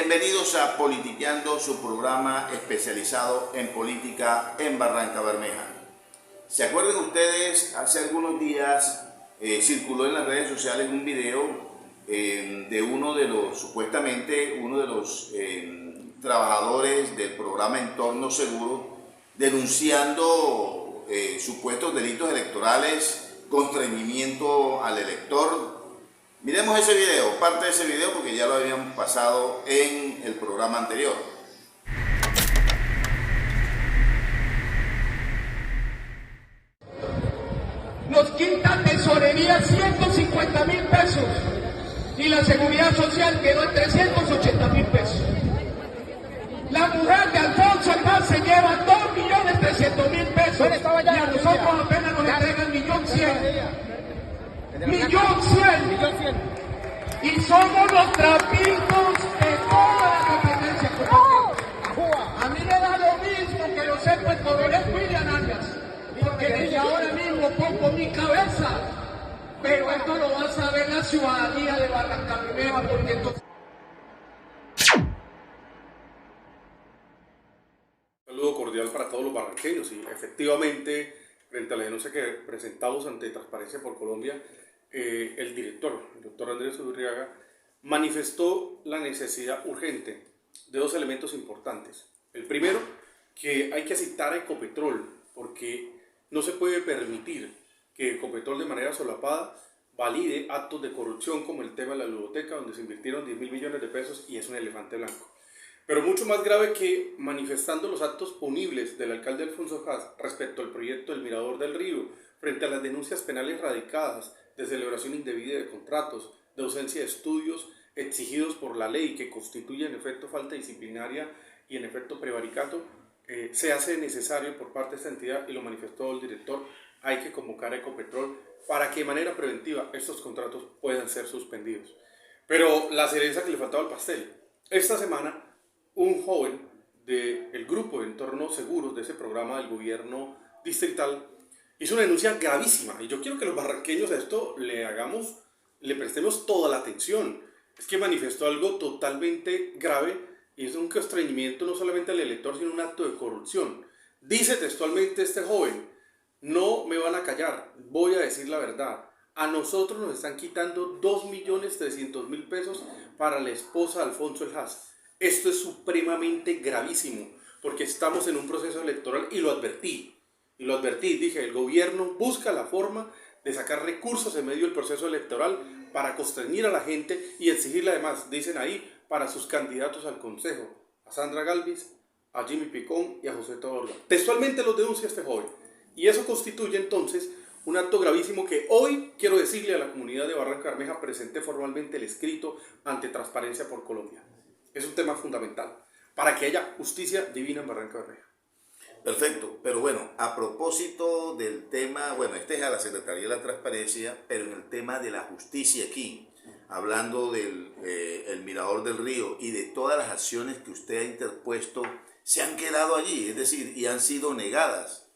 Bienvenidos a Politiqueando, su programa especializado en política en Barrancabermeja. ¿Se acuerdan ustedes? Hace algunos días circuló en las redes sociales un video de supuestamente uno de los trabajadores del programa Entorno Seguro denunciando supuestos delitos electorales, constreñimiento al elector. Miremos ese video, parte de ese video, porque ya lo habíamos pasado en el programa anterior. Nos quita tesorería 150.000 pesos y la seguridad social quedó en 380.000 pesos. La mujer de Alfonso Hernández se lleva 2.300.000 pesos y a nosotros apenas nos entregan 1.100.000. ¡1.100.000! Y somos los trapitos de toda la competencia. A mí me da lo mismo que lo sepa el coronel William Arias, porque desde ahora mismo pongo mi cabeza, pero esto lo va a saber la ciudadanía de Barrancabermeja, porque entonces... Saludo cordial para todos los barranqueños y efectivamente, frente a la denuncia que presentamos ante Transparencia por Colombia, el doctor Andrés Udurriaga, manifestó la necesidad urgente de dos elementos importantes. El primero, que hay que citar a Ecopetrol, porque no se puede permitir que Ecopetrol de manera solapada valide actos de corrupción como el tema de la ludoteca, donde se invirtieron 10.000 millones de pesos y es un elefante blanco. Pero mucho más grave que manifestando los actos punibles del alcalde Alfonso Hernández respecto al proyecto del Mirador del Río, frente a las denuncias penales radicadas de celebración indebida de contratos, de ausencia de estudios exigidos por la ley que constituye en efecto falta disciplinaria y en efecto prevaricato, se hace necesario por parte de esta entidad, y lo manifestó el director, hay que convocar a Ecopetrol para que de manera preventiva estos contratos puedan ser suspendidos. Pero la cereza que le faltaba al pastel, esta semana un joven del grupo de Entorno Seguros de ese programa del gobierno distrital hizo una denuncia gravísima, y yo quiero que los barranqueños a esto le prestemos toda la atención. Es que manifestó algo totalmente grave y es un constreñimiento no solamente al elector, sino un acto de corrupción. Dice textualmente este joven: no me van a callar, voy a decir la verdad. A nosotros nos están quitando 2.300.000 pesos para la esposa de Alfonso Hernández. Esto es supremamente gravísimo, porque estamos en un proceso electoral y lo advertí, dije, el gobierno busca la forma de sacar recursos en medio del proceso electoral para constreñir a la gente y exigirle además, dicen ahí, para sus candidatos al consejo, a Sandra Galvis, a Jimmy Picón y a José Todorga. Textualmente los denuncia este joven, y eso constituye entonces un acto gravísimo que hoy quiero decirle a la comunidad de Barrancabermeja: presenté formalmente el escrito ante Transparencia por Colombia. Es un tema fundamental para que haya justicia divina en Barrancabermeja. Perfecto, pero bueno, a propósito del tema, bueno, este es a la Secretaría de la Transparencia, pero en el tema de la justicia aquí, hablando del el Mirador del Río y de todas las acciones que usted ha interpuesto, se han quedado allí, es decir, y han sido negadas.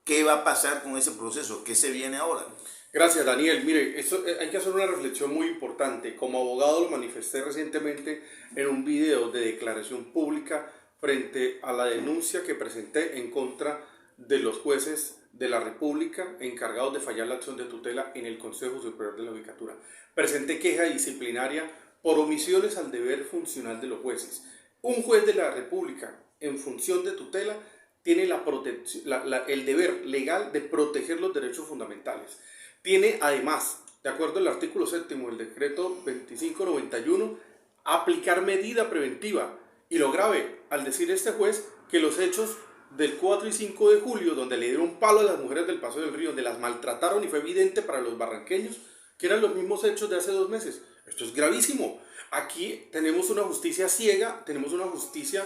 ¿Qué va a pasar con ese proceso? ¿Qué se viene ahora? Gracias, Daniel. Mire, hay que hacer una reflexión muy importante. Como abogado lo manifesté recientemente en un video de declaración pública frente a la denuncia que presenté en contra de los jueces de la República encargados de fallar la acción de tutela en el Consejo Superior de la Judicatura. Presenté queja disciplinaria por omisiones al deber funcional de los jueces. Un juez de la República en función de tutela tiene el deber legal de proteger los derechos fundamentales. Tiene además, de acuerdo al artículo 7 del decreto 2591, aplicar medida preventiva. Y lo grave, al decir este juez que los hechos del 4 y 5 de julio, donde le dieron palo a las mujeres del Paso del Río, donde las maltrataron y fue evidente para los barranqueños que eran los mismos hechos de hace 2 meses. Esto es gravísimo. Aquí tenemos una justicia ciega, tenemos una justicia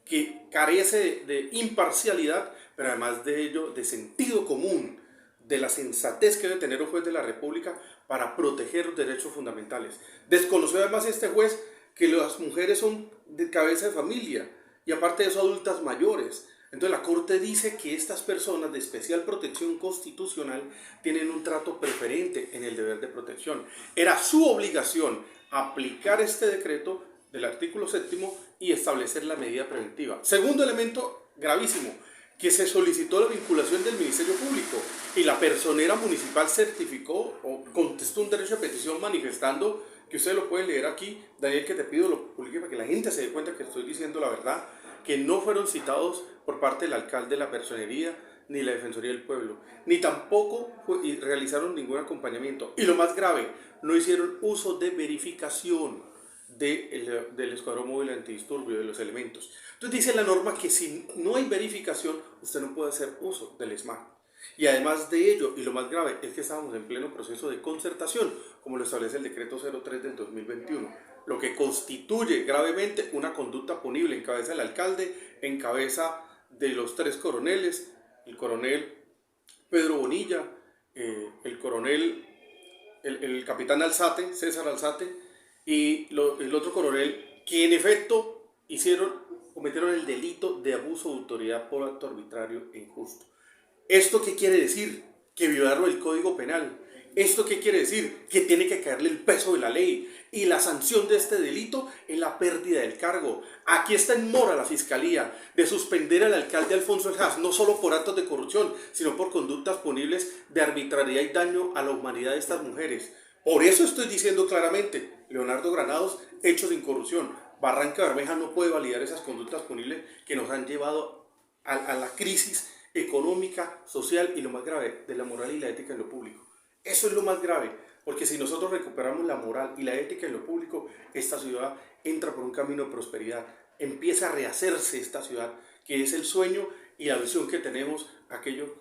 que carece de imparcialidad, pero además de ello de sentido común, de la sensatez que debe tener un juez de la República para proteger los derechos fundamentales. Desconoció además este juez que las mujeres son de cabeza de familia y aparte de eso adultas mayores. Entonces la Corte dice que estas personas de especial protección constitucional tienen un trato preferente en el deber de protección. Era su obligación aplicar este decreto del artículo 7º y establecer la medida preventiva. Segundo elemento gravísimo, que se solicitó la vinculación del Ministerio Público y la personera municipal certificó o contestó un derecho de petición manifestando, que ustedes lo pueden leer aquí, Daniel, que te pido lo publique para que la gente se dé cuenta que estoy diciendo la verdad, que no fueron citados por parte del alcalde, la personería, ni la Defensoría del Pueblo, ni tampoco realizaron ningún acompañamiento. Y lo más grave, no hicieron uso de verificación del Escuadrón Móvil Antidisturbio, de los elementos. Entonces dice la norma que si no hay verificación, usted no puede hacer uso del SMART. Y además de ello, y lo más grave, es que estábamos en pleno proceso de concertación, como lo establece el decreto 03 del 2021, lo que constituye gravemente una conducta punible en cabeza del alcalde, en cabeza de los 3 coroneles, el coronel Pedro Bonilla, el capitán Alzate, César Alzate, y el otro coronel, que en efecto cometieron el delito de abuso de autoridad por acto arbitrario e injusto. ¿Esto qué quiere decir? Que violaron el Código Penal. ¿Esto qué quiere decir? Que tiene que caerle el peso de la ley. Y la sanción de este delito es la pérdida del cargo. Aquí está en mora la Fiscalía de suspender al alcalde Alfonso El Haz, no solo por actos de corrupción, sino por conductas punibles de arbitrariedad y daño a la humanidad de estas mujeres. Por eso estoy diciendo claramente, Leonardo Granados, hechos de corrupción. Barranca Bermeja no puede validar esas conductas punibles que nos han llevado a la crisis económica, social y lo más grave, de la moral y la ética en lo público. Eso es lo más grave, porque si nosotros recuperamos la moral y la ética en lo público, esta ciudad entra por un camino de prosperidad, empieza a rehacerse esta ciudad, que es el sueño y la visión que tenemos aquello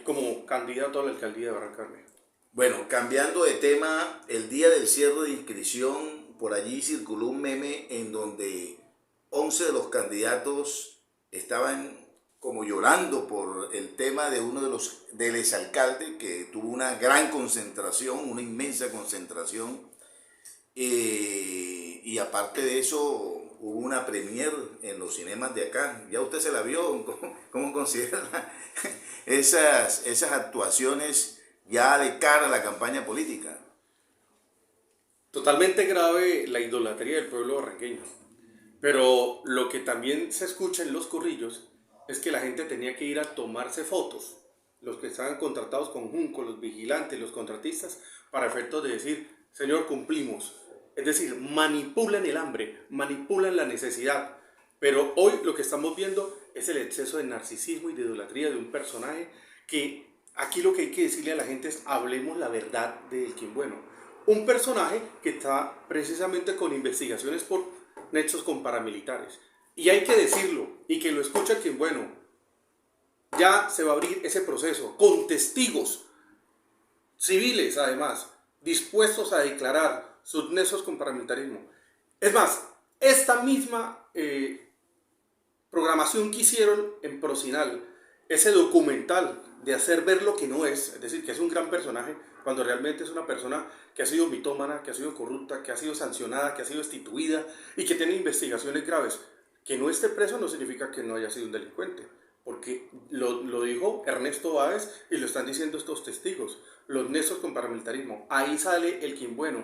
como candidato a la alcaldía de Barranca Bermeja. Bueno, cambiando de tema, el día del cierre de inscripción, por allí circuló un meme en donde 11 de los candidatos estaban como llorando por el tema de uno del exalcalde, que tuvo una gran concentración, una inmensa concentración, y aparte de eso hubo una premier en los cinemas de acá. ¿Ya usted se la vio? ¿Cómo considera esas actuaciones ya de cara a la campaña política? Totalmente grave la idolatría del pueblo barranqueño, pero lo que también se escucha en los corrillos es que la gente tenía que ir a tomarse fotos, los que estaban contratados con Junco, los vigilantes, los contratistas, para efectos de decir, señor, cumplimos. Es decir, manipulan el hambre, manipulan la necesidad. Pero hoy lo que estamos viendo es el exceso de narcisismo y de idolatría de un personaje que aquí lo que hay que decirle a la gente es, hablemos la verdad de Elkin Bueno. Un personaje que está precisamente con investigaciones por nexos con paramilitares. Y hay que decirlo, y que lo escuche quien bueno, ya se va a abrir ese proceso con testigos civiles, además, dispuestos a declarar sus nexos con paramilitarismo. Es más, esta misma programación que hicieron en Procinal, ese documental de hacer ver lo que no es decir, que es un gran personaje, cuando realmente es una persona que ha sido mitómana, que ha sido corrupta, que ha sido sancionada, que ha sido destituida y que tiene investigaciones graves. Que no esté preso no significa que no haya sido un delincuente, porque lo dijo Ernesto Báez y lo están diciendo estos testigos, los nexos con paramilitarismo. Ahí sale Elkin Bueno,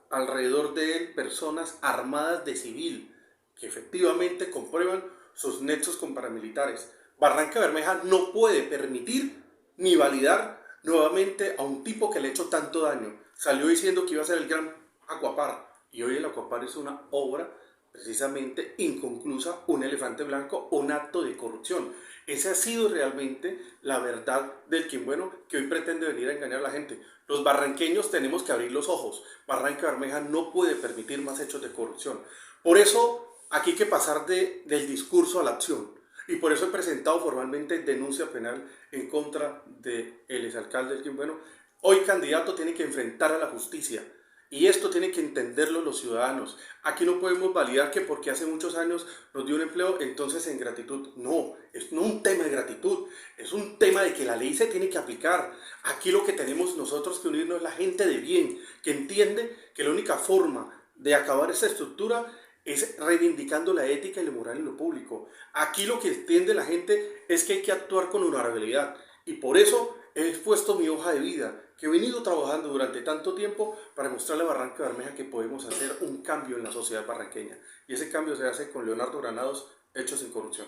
alrededor de él personas armadas de civil, que efectivamente comprueban sus nexos con paramilitares. Barranca Bermeja no puede permitir ni validar nuevamente a un tipo que le ha hecho tanto daño. Salió diciendo que iba a ser el gran Acuapar, y hoy el Acuapar es una obra precisamente inconclusa, un elefante blanco, un acto de corrupción. Esa ha sido realmente la verdad del Elkin Bueno, que hoy pretende venir a engañar a la gente. Los barranqueños tenemos que abrir los ojos. Barranca Bermeja no puede permitir más hechos de corrupción. Por eso aquí hay que pasar del discurso a la acción. Y por eso he presentado formalmente denuncia penal en contra del exalcalde Elkin Bueno. Hoy candidato tiene que enfrentar a la justicia. Y esto tiene que entenderlo los ciudadanos. Aquí no podemos validar que porque hace muchos años nos dio un empleo, entonces en gratitud. No, es no un tema de gratitud, es un tema de que la ley se tiene que aplicar. Aquí lo que tenemos nosotros que unirnos es la gente de bien, que entiende que la única forma de acabar esta estructura es reivindicando la ética y la moral en lo público. Aquí lo que entiende la gente es que hay que actuar con honorabilidad. Y por eso he expuesto mi hoja de vida, que he venido trabajando durante tanto tiempo para mostrarle a Barranca Bermeja que podemos hacer un cambio en la sociedad barranqueña. Y ese cambio se hace con Leonardo Granados, Hechos sin Corrupción.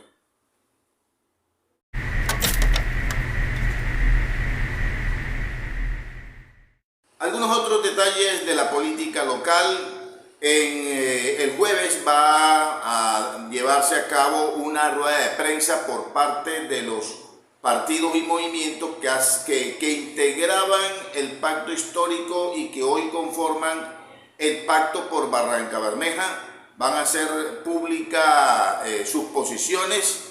Algunos otros detalles de la política local. El jueves va a llevarse a cabo una rueda de prensa por parte de los partidos y movimientos que integraban el pacto histórico y que hoy conforman el pacto por Barranca Bermeja. Van a hacer públicas sus posiciones.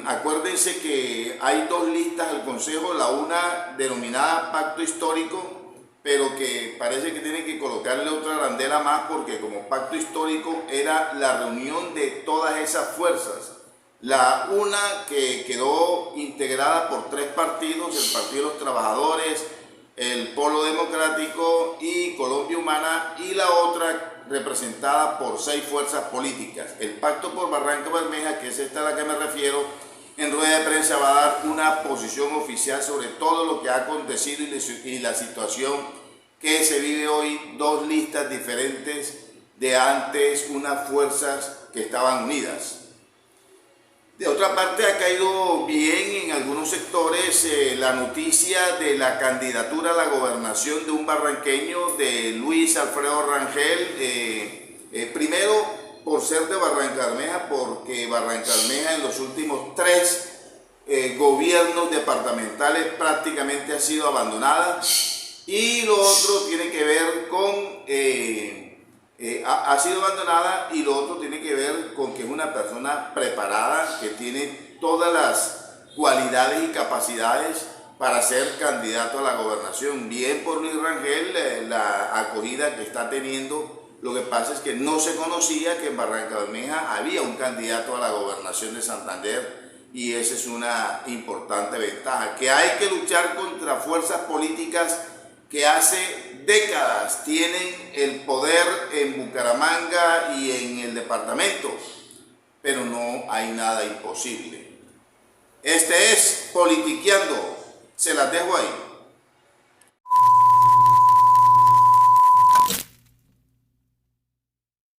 Acuérdense que hay dos listas al Consejo, la una denominada pacto histórico, pero que parece que tienen que colocarle otra arandela más, porque como pacto histórico era la reunión de todas esas fuerzas. La una que quedó integrada por tres partidos, el Partido de los Trabajadores, el Polo Democrático y Colombia Humana, y la otra representada por 6 fuerzas políticas. El Pacto por Barranca Bermeja, que es esta a la que me refiero, en rueda de prensa va a dar una posición oficial sobre todo lo que ha acontecido y la situación que se vive hoy, dos listas diferentes de antes unas fuerzas que estaban unidas. De otra parte, ha caído bien en algunos sectores la noticia de la candidatura a la gobernación de un barranqueño, de Luis Alfredo Rangel, primero por ser de Barranca Bermeja, porque Barranca Bermeja en los últimos 3 gobiernos departamentales prácticamente ha sido abandonada, y lo otro tiene que ver con ha sido abandonada, y lo otro tiene que ver con que es una persona preparada, que tiene todas las cualidades y capacidades para ser candidato a la gobernación. Bien por Luis Rangel, la acogida que está teniendo. Lo que pasa es que no se conocía que en Barranca Bermeja había un candidato a la gobernación de Santander, y esa es una importante ventaja, que hay que luchar contra fuerzas políticas que hace décadas tienen el poder en Bucaramanga y en el departamento, pero no hay nada imposible. Este es Politiqueando, se las dejo ahí.